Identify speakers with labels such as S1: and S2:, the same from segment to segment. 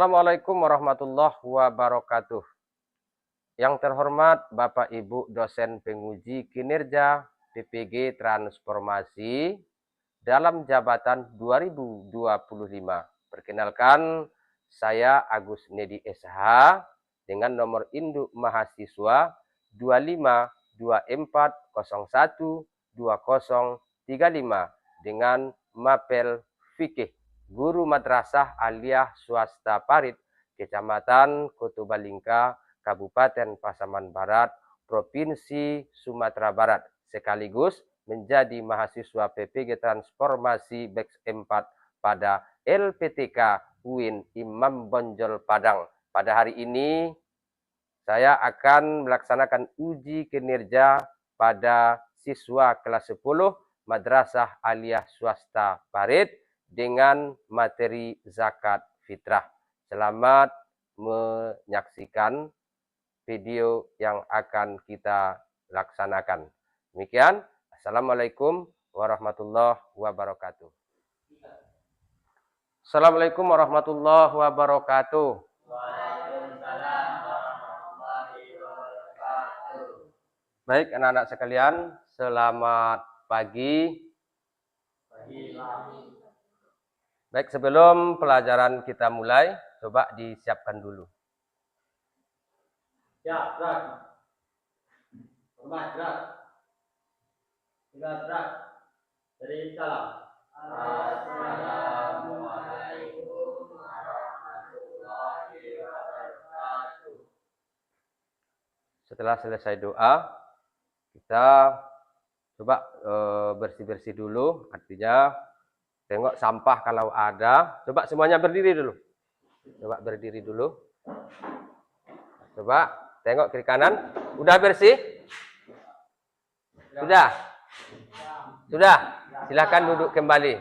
S1: Assalamualaikum warahmatullahi wabarakatuh. Yang terhormat Bapak Ibu dosen penguji kinerja PPG Transformasi dalam jabatan 2025. Perkenalkan, saya Agus Nedi SH dengan nomor induk mahasiswa 2524012035 dengan mapel fikih guru madrasah aliyah swasta Parit, Kecamatan Kotobalingka, Kabupaten Pasaman Barat, Provinsi Sumatera Barat, sekaligus menjadi mahasiswa PPG Transformasi Batch 4 pada LPTK UIN Imam Bonjol Padang. Pada hari ini saya akan melaksanakan uji kinerja pada siswa kelas 10 Madrasah Aliyah Swasta Parit dengan materi zakat fitrah. Selamat menyaksikan video yang akan kita laksanakan. Demikian, Assalamualaikum warahmatullahi wabarakatuh. Assalamualaikum warahmatullahi wabarakatuh.
S2: Waalaikumsalam warahmatullahi wabarakatuh.
S1: Baik anak-anak sekalian, selamat pagi. Baik, sebelum pelajaran kita mulai, coba disiapkan dulu.
S2: Ya, gerak. Hormat, gerak. Tinggal gerak. Dari salam. Assalamualaikum warahmatullahi wabarakatuh.
S1: Setelah selesai doa, kita coba bersih-bersih dulu. Artinya tengok sampah kalau ada. Coba semuanya berdiri dulu. Coba berdiri dulu. Coba tengok kiri kanan. Udah bersih? Sudah? Sudah? Silakan duduk kembali.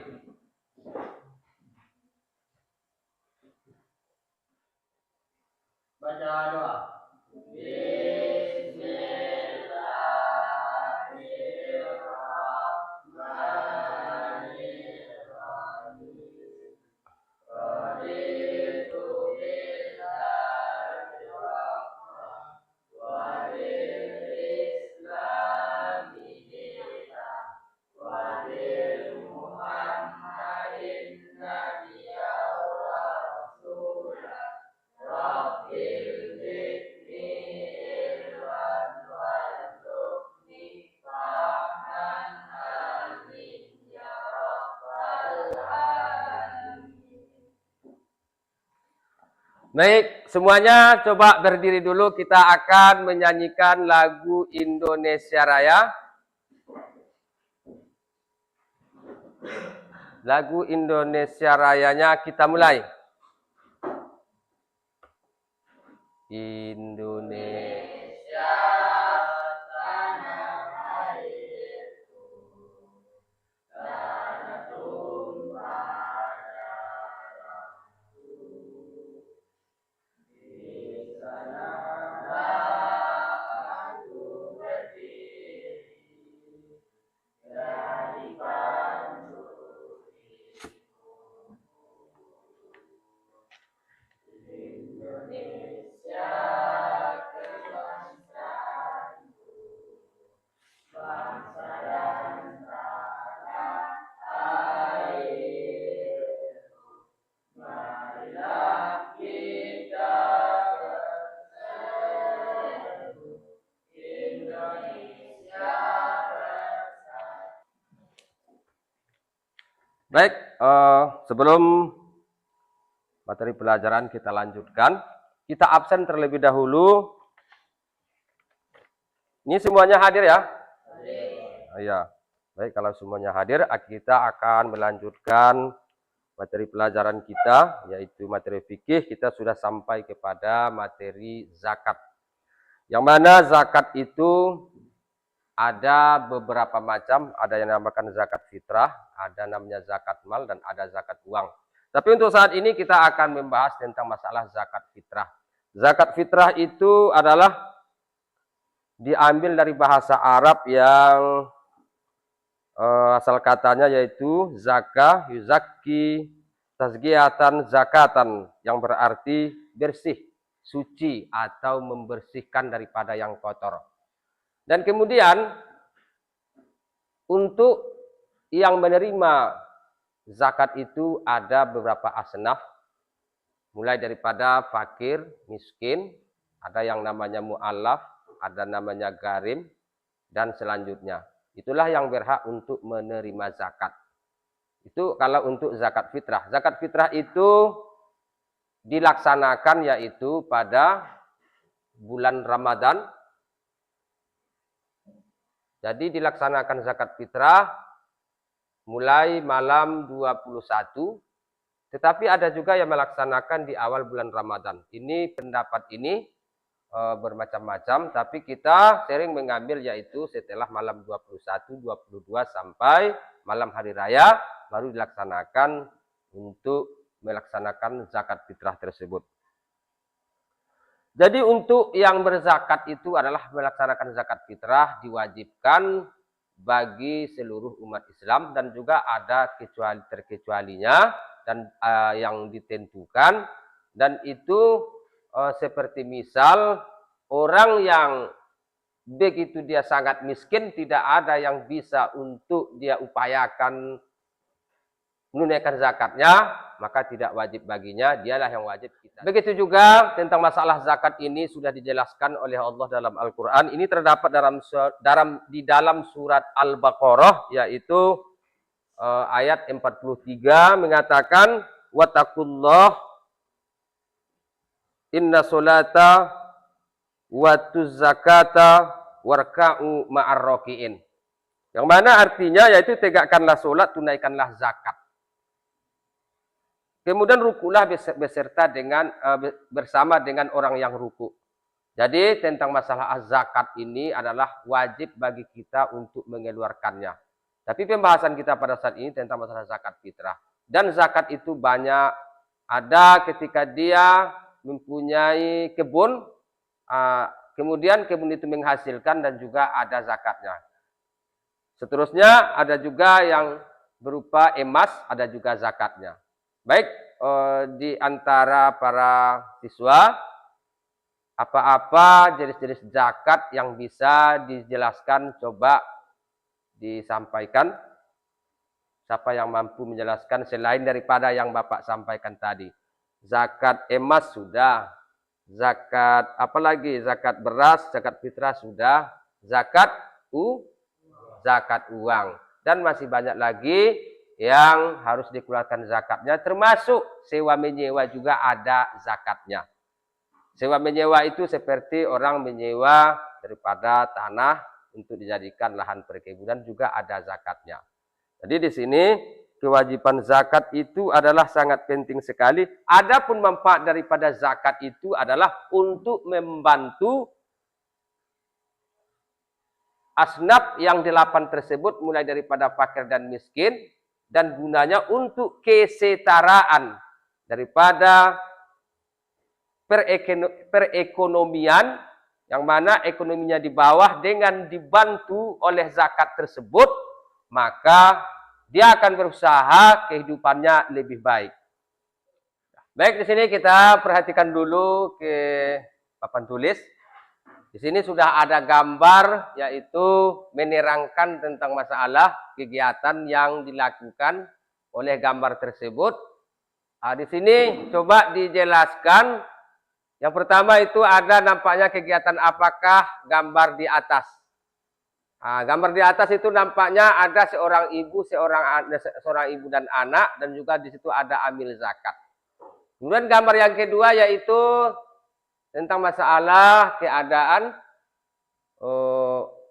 S2: Baca doa.
S1: Baik, semuanya coba berdiri dulu. Kita akan menyanyikan lagu Indonesia Raya. Lagu Indonesia Rayanya kita mulai. Indonesia tanah airku, tanah tumpah darahku. Di sanalah aku berdiri, dari bangku Indonesia kebangsaanku, bangsa dan tanah airku. Marilah kita berseru, Indonesia bersatu. Baik, sebelum materi pelajaran kita lanjutkan, kita absen terlebih dahulu. Ini semuanya hadir ya? Iya. Baik, kalau semuanya hadir, kita akan melanjutkan materi pelajaran kita, yaitu materi fikih. Kita sudah sampai kepada materi zakat. Yang mana zakat itu ada beberapa macam, ada yang dinamakan zakat fitrah, ada namanya zakat mal, dan ada zakat uang. Tapi untuk saat ini kita akan membahas tentang masalah zakat fitrah. Zakat fitrah itu adalah diambil dari bahasa Arab yang asal katanya yaitu zakah, yuzaki, tazkiyatan zakatan, yang berarti bersih, suci atau membersihkan daripada yang kotor. Dan kemudian untuk yang menerima zakat itu ada beberapa asnaf, mulai daripada fakir, miskin, ada yang namanya mu'allaf, ada namanya garim, dan selanjutnya. Itulah yang berhak untuk menerima zakat. Itu kalau untuk zakat fitrah. Zakat fitrah itu dilaksanakan yaitu pada bulan Ramadan. Jadi dilaksanakan zakat fitrah mulai malam 21, tetapi ada juga yang melaksanakan di awal bulan Ramadan. Ini pendapat ini bermacam-macam, tapi kita sering mengambil yaitu setelah malam 21, 22 sampai malam hari raya baru dilaksanakan untuk melaksanakan zakat fitrah tersebut. Jadi untuk yang berzakat itu adalah melaksanakan zakat fitrah diwajibkan bagi seluruh umat Islam dan juga ada terkecualinya dan yang ditentukan, dan itu seperti misal orang yang begitu dia sangat miskin, tidak ada yang bisa untuk dia upayakan menunaikan zakatnya, maka tidak wajib baginya, dialah yang wajib kita. Begitu juga tentang masalah zakat ini sudah dijelaskan oleh Allah dalam Al-Quran. Ini terdapat di dalam surat Al-Baqarah, yaitu ayat 43 mengatakan, wattaqullah inna solata watuz zakata warka'u ma'ar raki'in. Yang mana artinya yaitu tegakkanlah solat, tunaikanlah zakat. Kemudian rukulah beserta dengan bersama dengan orang yang ruku. Jadi tentang masalah zakat ini adalah wajib bagi kita untuk mengeluarkannya. Tapi pembahasan kita pada saat ini tentang masalah zakat fitrah. Dan zakat itu banyak. Ada ketika dia mempunyai kebun, kemudian kebun itu menghasilkan dan juga ada zakatnya. Seterusnya ada juga yang berupa emas, ada juga zakatnya. Baik, di antara para siswa, apa-apa jenis-jenis zakat yang bisa dijelaskan, coba disampaikan. Siapa yang mampu menjelaskan selain daripada yang Bapak sampaikan tadi. Zakat emas sudah, zakat apalagi, zakat beras, zakat fitrah sudah, zakat uang. Dan masih banyak lagi yang harus dikeluarkan zakatnya, termasuk sewa menyewa juga ada zakatnya. Sewa menyewa itu seperti orang menyewa daripada tanah untuk dijadikan lahan perkebunan, juga ada zakatnya. Jadi di sini kewajiban zakat itu adalah sangat penting sekali. Adapun manfaat daripada zakat itu adalah untuk membantu asnaf yang 8 tersebut, mulai daripada fakir dan miskin, dan gunanya untuk kesetaraan daripada perekonomian, yang mana ekonominya di bawah dengan dibantu oleh zakat tersebut, maka dia akan berusaha kehidupannya lebih baik. Baik, di sini kita perhatikan dulu ke papan tulis. Di sini sudah ada gambar, yaitu menerangkan tentang masalah kegiatan yang dilakukan oleh gambar tersebut. Di sini coba dijelaskan. Yang pertama itu ada nampaknya kegiatan apakah gambar di atas. Gambar di atas itu nampaknya ada seorang ibu dan anak, dan juga di situ ada amil zakat. Kemudian gambar yang kedua yaitu tentang masalah keadaan,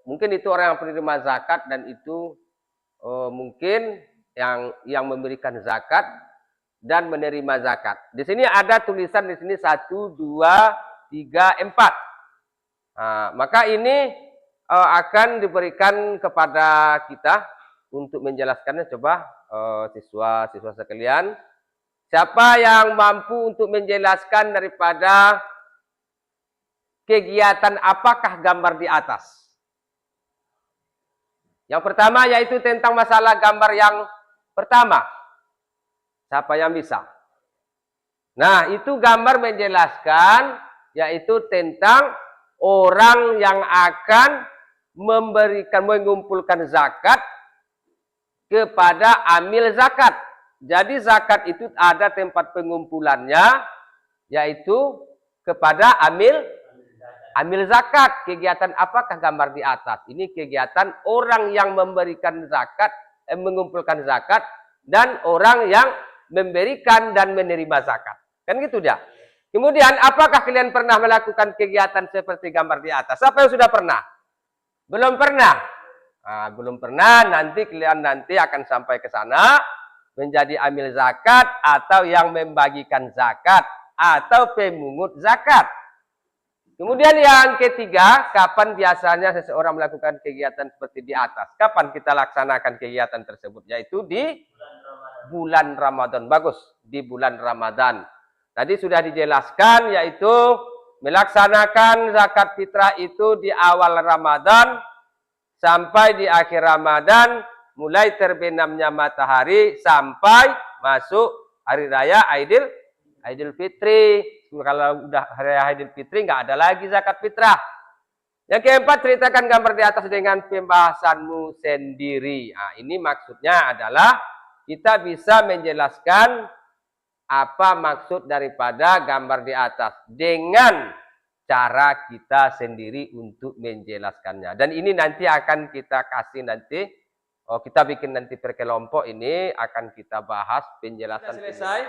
S1: mungkin itu orang yang penerima zakat, dan itu mungkin yang memberikan zakat dan menerima zakat. Di sini ada tulisan di sini 1, 2, 3, 4. Maka ini akan diberikan kepada kita untuk menjelaskannya. Coba siswa-siswa sekalian, siapa yang mampu untuk menjelaskan daripada kegiatan apakah gambar di atas? Yang pertama yaitu tentang masalah gambar yang pertama. Siapa yang bisa? Nah, itu gambar menjelaskan, yaitu tentang orang yang akan mengumpulkan zakat kepada amil zakat. Jadi zakat itu ada tempat pengumpulannya, yaitu kepada amil zakat. Kegiatan apakah gambar di atas? Ini kegiatan orang yang memberikan zakat, mengumpulkan zakat, dan orang yang memberikan dan menerima zakat. Kan gitu dia. Kemudian, apakah kalian pernah melakukan kegiatan seperti gambar di atas? Siapa yang sudah pernah? Belum pernah. Nah, belum pernah, nanti kalian akan sampai ke sana, menjadi amil zakat, atau yang membagikan zakat, atau pemungut zakat. Kemudian yang ketiga, kapan biasanya seseorang melakukan kegiatan seperti di atas? Kapan kita laksanakan kegiatan tersebut? Yaitu di bulan Ramadan. Bagus, di bulan Ramadan. Tadi sudah dijelaskan, yaitu melaksanakan zakat fitrah itu di awal Ramadan sampai di akhir Ramadan, mulai terbenamnya matahari sampai masuk hari raya Aidil Fitri. Kalau udah hari raya Aidil Fitri nggak ada lagi zakat fitrah. Yang keempat, ceritakan gambar di atas dengan pembahasanmu sendiri. Nah, ini maksudnya adalah kita bisa menjelaskan apa maksud daripada gambar di atas dengan cara kita sendiri untuk menjelaskannya. Dan ini nanti akan kita kasih nanti, kita bikin nanti per kelompok ini akan kita bahas penjelasan. Sudah selesai?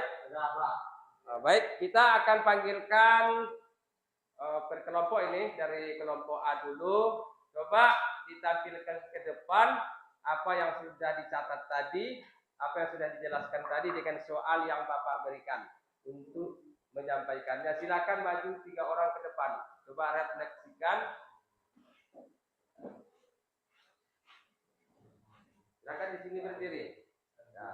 S1: Baik, kita akan panggilkan per kelompok ini dari kelompok A dulu. Coba ditampilkan ke depan apa yang sudah dicatat tadi, apa yang sudah dijelaskan tadi dengan soal yang Bapak berikan untuk menyampaikannya. Silakan maju 3 orang ke depan. Coba refleksikan. Silakan di sini berdiri. Ya.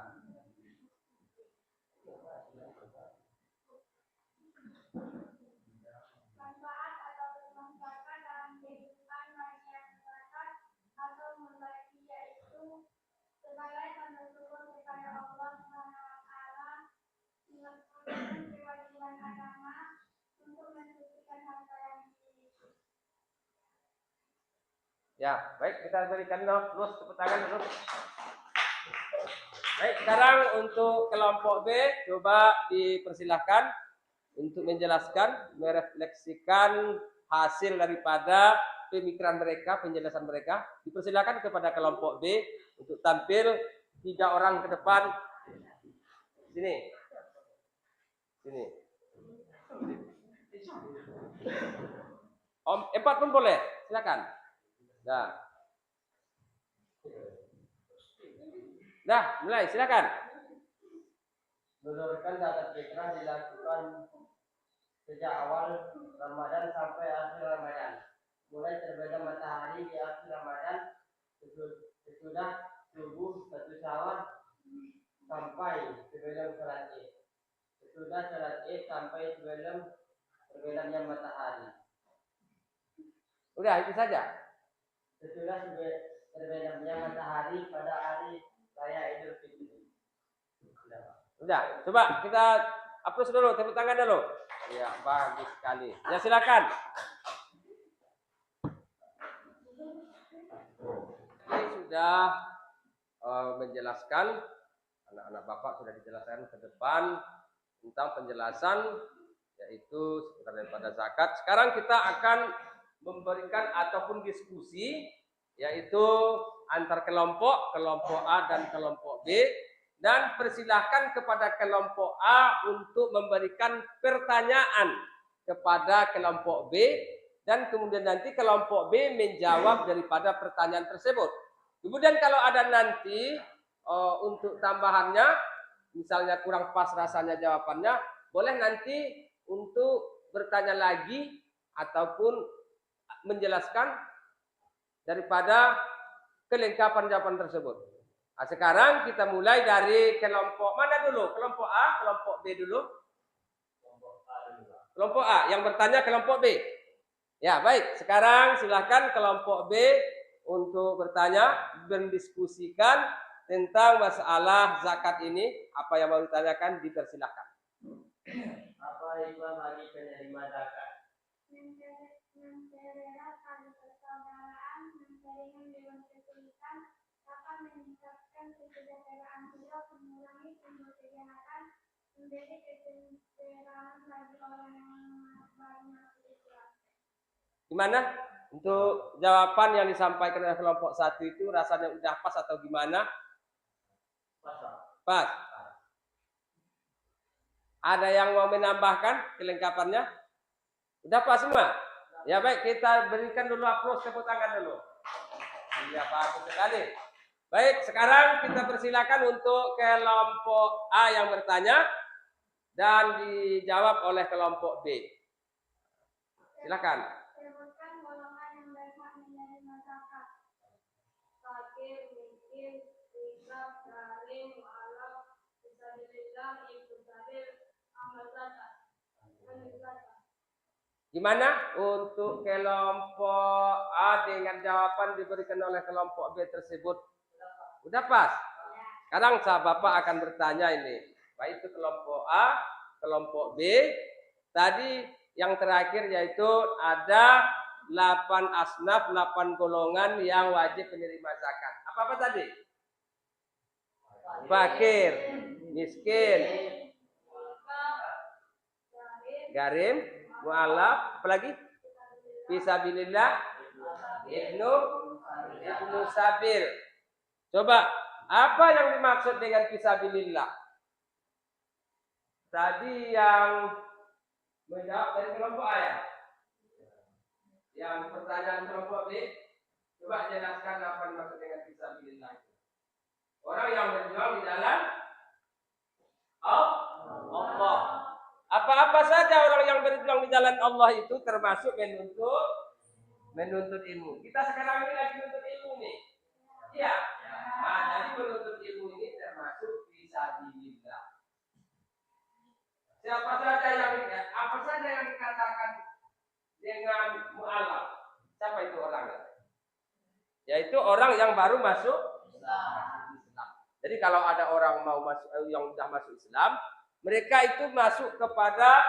S3: Manfaat atau bermanfaat dalam kehidupan masyarakat atau membagi, yaitu sebagai penutur kepada Allah SWT, melaksanakan kewajiban agama untuk mensucikan harta yang dimiliki.
S1: Ya, baik, kita berikan terus tepuk tangan dulu. Baik, sekarang untuk kelompok B, coba dipersilahkan untuk menjelaskan, merefleksikan hasil daripada pemikiran mereka, penjelasan mereka. Dipersilakan kepada kelompok B untuk tampil 3 orang ke depan. Sini. Sini. Om, 4 pun boleh. Silakan. Dah, mulai. Silakan.
S2: Menurunkan zakat fitrah dilakukan sejak awal Ramadan sampai akhir Ramadan. Mulai terbenam matahari di akhir Ramadan sesudah subuh 1 Syawal sampai sebelum salat Id. Sesudah salat Id sampai sebelum terbenamnya matahari.
S1: Udah, itu saja.
S2: Sesudah terbenamnya matahari pada hari raya Idul Fitri.
S1: Udah, coba kita hapus dulu, tepuk tangan dulu. Ya, bagus sekali. Ya, silakan. Ini sudah menjelaskan, anak-anak Bapak sudah dijelaskan ke depan tentang penjelasan, yaitu seputar daripada zakat. Sekarang kita akan memberikan ataupun diskusi, yaitu antar kelompok A dan kelompok B. Dan persilahkan kepada kelompok A untuk memberikan pertanyaan kepada kelompok B, dan kemudian nanti kelompok B menjawab daripada pertanyaan tersebut. Kemudian kalau ada nanti untuk tambahannya, misalnya kurang pas rasanya jawabannya, boleh nanti untuk bertanya lagi ataupun menjelaskan daripada kelengkapan jawaban tersebut. Nah, sekarang kita mulai dari kelompok mana dulu? Kelompok A, kelompok B dulu? Kelompok A, yang bertanya kelompok B. Ya, baik. Sekarang silakan kelompok B untuk bertanya, mendiskusikan tentang masalah zakat ini, apa yang mau ditanyakan dipersilakan.
S2: Apa hikmah bagi penerima zakat?
S3: Mempereratkan persaudaraan, memperingan dewan kesulitan, dapat meningkatkan kesejahteraan jiwa, mengurangi timbul kejahatan, menjadi ketentraman bagi orang yang baru masuk Islam.
S1: Gimana? Untuk jawaban yang disampaikan oleh kelompok 1 itu rasanya udah pas atau gimana? Pas. Ada yang mau menambahkan kelengkapannya? Udah pas semua? Ya baik, kita berikan dulu aplaus, tepuk tangan dulu. Iya, bagus sekali. Baik, sekarang kita persilakan untuk kelompok A yang bertanya dan dijawab oleh kelompok B. Silakan.
S3: Sebutkan golongan yang berhak menerima zakat. Fakir, miskin, riba, garim, mu'alaf, fisabilillah, ibnu sabil, amal zakat.
S1: Gimana untuk kelompok A dengan jawaban diberikan oleh kelompok B tersebut? Udah pas? Sekarang Bapak akan bertanya ini. Baik itu kelompok A, kelompok B. Tadi yang terakhir yaitu ada 8 asnaf, 8 golongan yang wajib menerima zakat. Apa tadi? Fakir, miskin, garim, mu'alaf, apalagi? Fisabilillah, ibnu sabil. Coba, apa yang dimaksud dengan fisabilillah? Tadi yang menjawab dari kelompok A ya? Yang pertanyaan kelompok B, coba jelaskan apa yang dimaksud dengan fisabilillah. Orang yang berjuang di jalan Allah. Apa-apa saja orang yang berjuang di jalan Allah itu termasuk menuntut ilmu. Kita sekarang ini lagi menuntut ilmu nih. Iya. Nah, jadi menuntut ilmu ini termasuk fisabilillah. Siapa saja apa saja yang dikatakan dengan mu'alaf? Siapa itu orangnya? Yaitu orang yang baru masuk Islam. Jadi kalau ada orang mau masuk yang sudah masuk Islam, mereka itu masuk kepada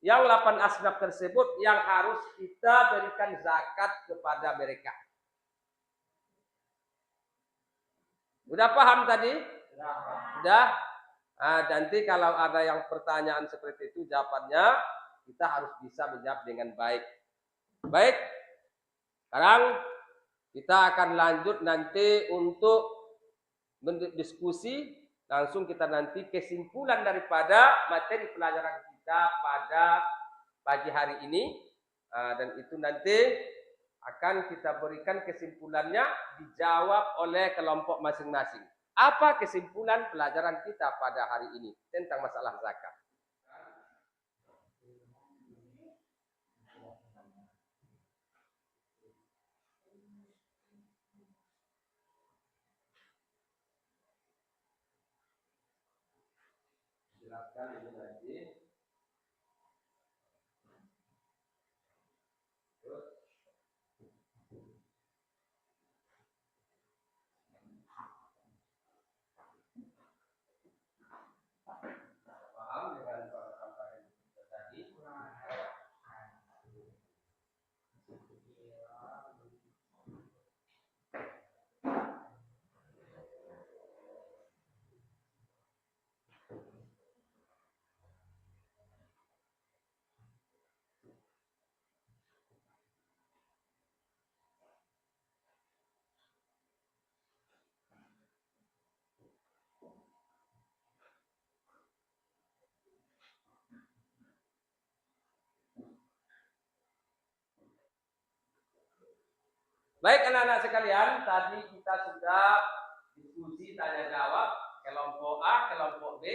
S1: yang 8 asnaf tersebut yang harus kita berikan zakat kepada mereka. Udah paham tadi? Udah? Nah, nanti kalau ada yang pertanyaan seperti itu jawabannya kita harus bisa menjawab dengan baik. Baik. Sekarang kita akan lanjut nanti untuk berdiskusi. Langsung kita nanti kesimpulan daripada materi pelajaran kita pada pagi hari ini. Dan itu nanti akan kita berikan kesimpulannya dijawab oleh kelompok masing-masing. Apa kesimpulan pelajaran kita pada hari ini tentang masalah zakat? Jelaskan ini nanti. Paham dengan apa yang tadi? Baik anak-anak sekalian, tadi kita sudah diskusi tanya jawab kelompok A, kelompok B.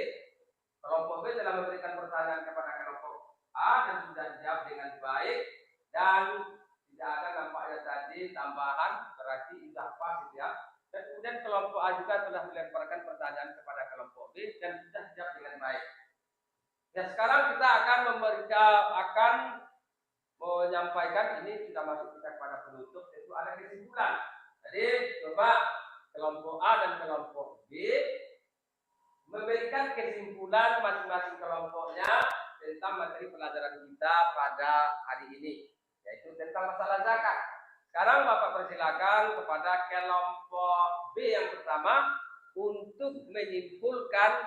S1: Kelompok B telah memberikan pertanyaan kepada kelompok A dan sudah dijawab dengan baik dan tidak ada nampaknya tadi tambahan, berarti sudah pas ya. Dan kemudian kelompok A juga telah melemparkan pertanyaan kepada kelompok B dan sudah dijawab dengan baik. Ya sekarang kita akan menyampaikan ini sudah masuk kita kepada penutup, yaitu ada kesimpulan. Jadi coba kelompok A dan kelompok B memberikan kesimpulan masing-masing kelompoknya tentang materi pelajaran kita pada hari ini, yaitu tentang masalah zakat. Sekarang Bapak persilakan kepada kelompok B yang pertama untuk menyimpulkan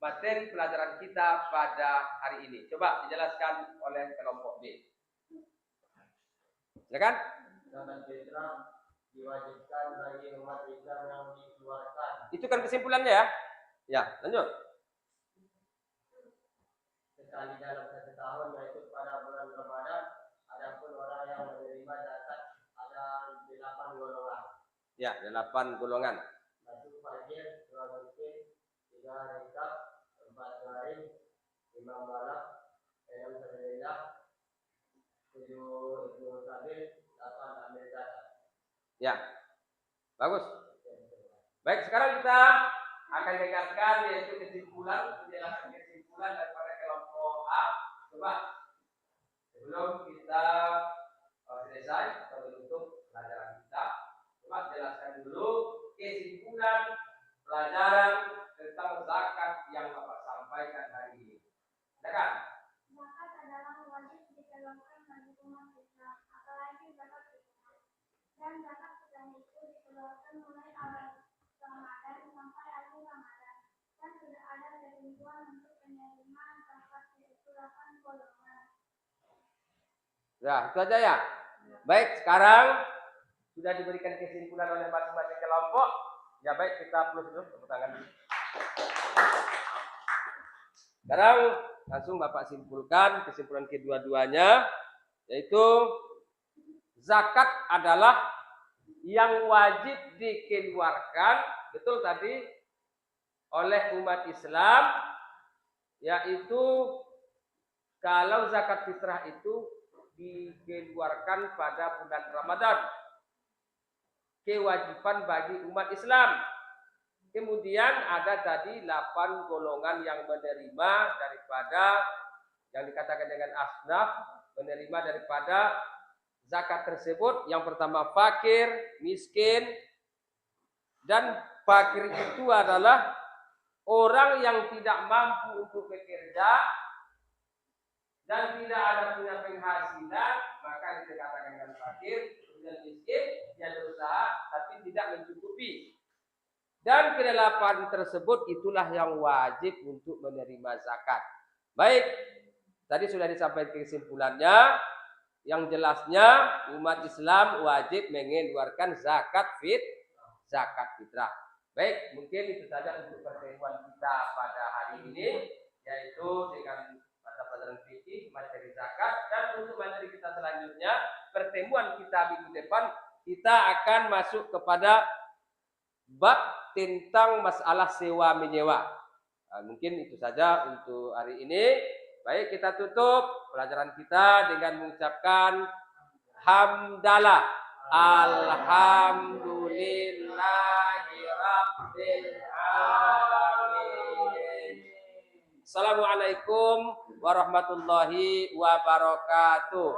S1: materi pelajaran kita pada hari ini. Coba dijelaskan oleh kelompok B. Silakan.
S2: Zakat fitrah diwajibkan bagi umat Islam yang dikeluarkan.
S1: Itu kan kesimpulannya ya. Ya, lanjut.
S2: Sekali dalam 1 tahun, yaitu pada bulan Ramadan. Adapun orang yang menerima zakat ada 8 golongan.
S1: Ya, 8 golongan.
S2: 1 fajir, 2 miskin, 3 rikab, 4 garing, 5 balak, 6 sabilillah, 7 ibnu sabil, 8 amil zakat.
S1: Ya, bagus. Baik, sekarang kita akan dengarkan yaitu kesimpulan, penjelasan kesimpulan daripada kelompok A. Coba sebelum kita selesai atau menutup pelajaran kita, coba jelaskan dulu kesimpulan pelajaran tentang zakat yang Bapak sampaikan hari ini. Silakan.
S3: Zakat adalah wajib dikeluarkan bagi umat Islam, apalagi zakat fitrah. Dan zakat fitrah itu dikeluarkan mulai awal Ramadan sampai akhir Ramadan. Dan sudah ada ketentuan untuk penerima zakat, yaitu 8 golongan.
S1: Ya, itu aja ya. Baik, sekarang sudah diberikan kesimpulan oleh masing-masing kelompok. Ya baik, kita plus dulu tepuk tangan. Sekarang langsung Bapak simpulkan kesimpulan kedua-duanya, yaitu zakat adalah yang wajib dikeluarkan, betul tadi, oleh umat Islam, yaitu kalau zakat fitrah itu dikeluarkan pada bulan Ramadan, kewajiban bagi umat Islam. Kemudian ada tadi 8 golongan yang menerima daripada yang dikatakan dengan asnaf, menerima daripada zakat tersebut. Yang pertama fakir, miskin, dan fakir itu adalah orang yang tidak mampu untuk bekerja dan tidak ada punya penghasilan, maka dikatakan dengan fakir. Kemudian miskin, dia berusaha tapi tidak mencukupi. Dan ke-8 tersebut itulah yang wajib untuk menerima zakat. Baik, tadi sudah disampaikan kesimpulannya. Yang jelasnya umat Islam wajib mengeluarkan zakat fitrah. Baik, mungkin itu saja untuk pertemuan kita pada hari ini, yaitu dengan mata pelajaran fikih, materi zakat. Dan untuk materi kita selanjutnya, pertemuan kita minggu depan, kita akan masuk kepada bab tentang masalah sewa menyewa. Nah, mungkin itu saja untuk hari ini. Baik, kita tutup pelajaran kita dengan mengucapkan hamdalah. Alhamdulillahirabbil alamin. Assalamualaikum warahmatullahi wabarakatuh.